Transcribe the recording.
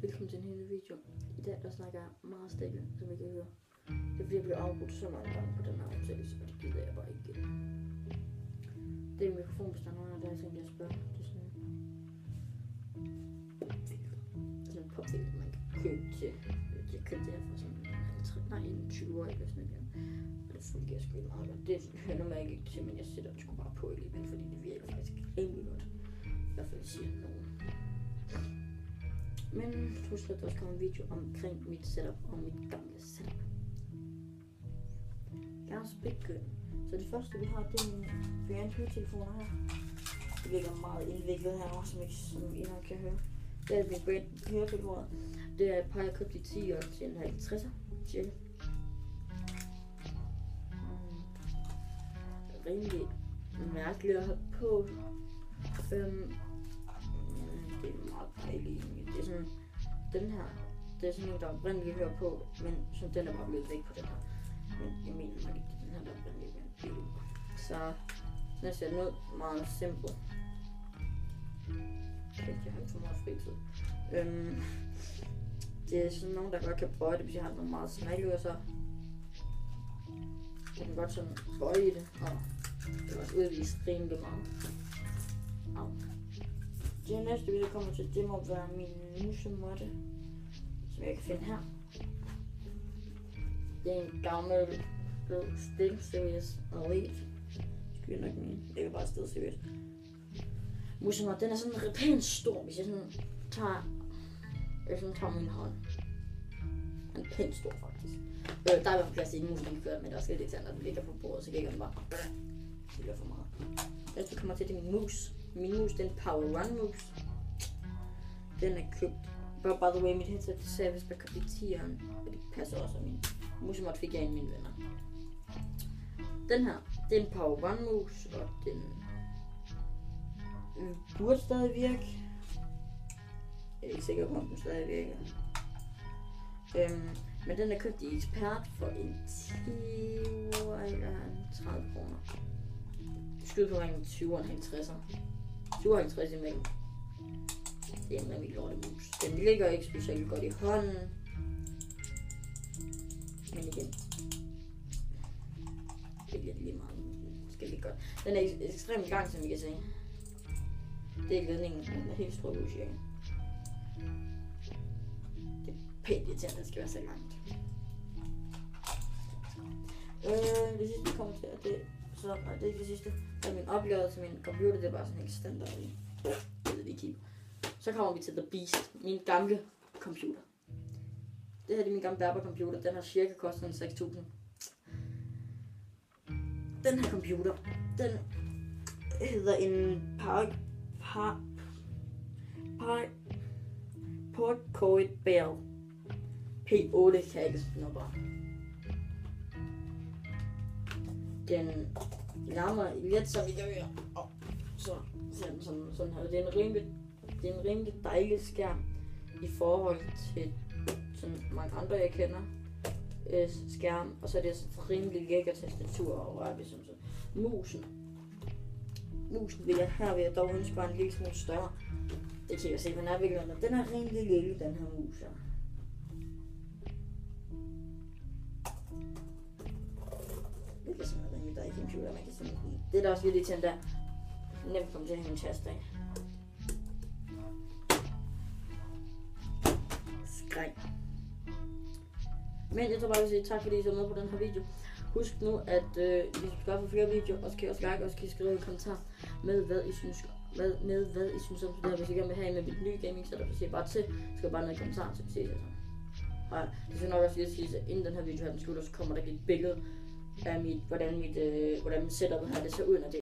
Velkommen til en ny video. I dag der snakker jeg meget stille, som I kan høre. Det er fordi jeg bliver afbrudt så mange gange på den her optagelse, og det gider jeg bare ikke. Det er en mikrofonbestand, der er tænkt, jeg spørger. Det er sådan en popfilter, man kan købe til. Jeg købte det her for sådan en 20 år eller sådan noget. Og det fungerer sgu ikke meget godt. Det hører normalt ikke til, men jeg sætter det sgu bare på alligevel, fordi det virker faktisk rimelig godt. I hvert fald siger nogen. Men husk at der også kommer en video omkring mit setup og mit gamle setup. Jeg også begynde. Så det første vi har, det er min brand høretelefoner her. Det ligger meget indviklet her, som I nok kan høre. Det er min brand høretelefoner. Det er et par, jeg købte i 10 år til en 50'er, cirka. Rimelig mærkeligt at have på. Det er meget dejligt. Det er sådan, den her, det er sådan en, der oprindeligt hører på, men så den er bare blevet væk på den her. Men jeg mener nok ikke, den her, der oprindeligt hører på. Så den ser noget meget simpel. Jeg har ikke så meget fritid. Det er sådan nogen, der godt kan bøje det, hvis jeg har nogle meget smalle så jeg kan godt sådan bøje i det, og det er også udvist rimelig meget. Au. Det næste video kommer til, det må være min musemåtte, som jeg kan finde her. Det er en gammel SteelSeries Elite. Skal jeg nok mene. Det er bare SteelSeries. Musemåtte, den er sådan pænt stor, hvis jeg sådan tager min hånd. Den er pænt stor faktisk. Der er i hvert fald plads til en mus, den kører, men der er slet ikke til, når den ligger på bordet, så ligger den bare. Det bliver for meget. Næste kommer til, det er min mus. Min mus, den Power Run mus. Den er købt. By the way, mit headset sagde, hvis man købte i 10'eren, og det passer også af min musemåtte, fik jeg en mine venner. Den her, det er en Power Run mus, og den burde stadig virke. Jeg er ikke sikker på, om den stadig virker. Men den er købt i Ekspert for en 10 eller 30 kroner. Skyd på ringen 20 og en 50'er. 20 og 50 i mængden. Det er en rigtig lortemus. Den ligger ikke specielt godt i hånden. Men igen. Det bliver lige meget. Skal lige godt. Den er ekstremt lang, som I kan se. Det er ledningen. Den er helt strukket ud, cirka. Det er pænt irriterende, at den skal være så langt. Det sidste kommer til, at det det er ikke det sidste. Det er min oplader til min computer, det er bare sådan helt standard i. Det ved vi ikke. Så kommer vi til The Beast, min gamle computer. Det her er min gamle Berber computer, den har cirka kostet en 6.000. Den her computer, den hedder en Portcoid Bell P8 kan jeg ikke finde bare. Den larmer lidt, som I kan høre. Så ser den sådan her. Det er en rimelig dejlig skærm i forhold til sådan mange andre, jeg kender. Skærm, og så er det sådan rimelig lækker tastatur og røre, som så. Musen vil jeg dog ønske var en lille smule større. Det kan jeg se, men den er rimelig lille, den her mus her. Det er sådan noget rimelig dejlig computer, man kan sådan. Det er da også lidt til den der. Nemt komme til at hænge en tast af. Skræk. Men jeg tror bare, jeg vil sige tak, fordi I så med på den her video. Husk nu, at hvis I skal få flere videoer, og så kan I også like, og så kan I skrive i kommentarer med, hvad I synes om det her. Hvis I gerne vil have med mit nye gaming setup, så siger jeg bare til. Så skal bare ned i kommentarer, så vi ses altså. Og det skal nok også lige sige, at inden den her video her den slutter, så kommer der et billede af hvordan mit setup her det ser ud, når det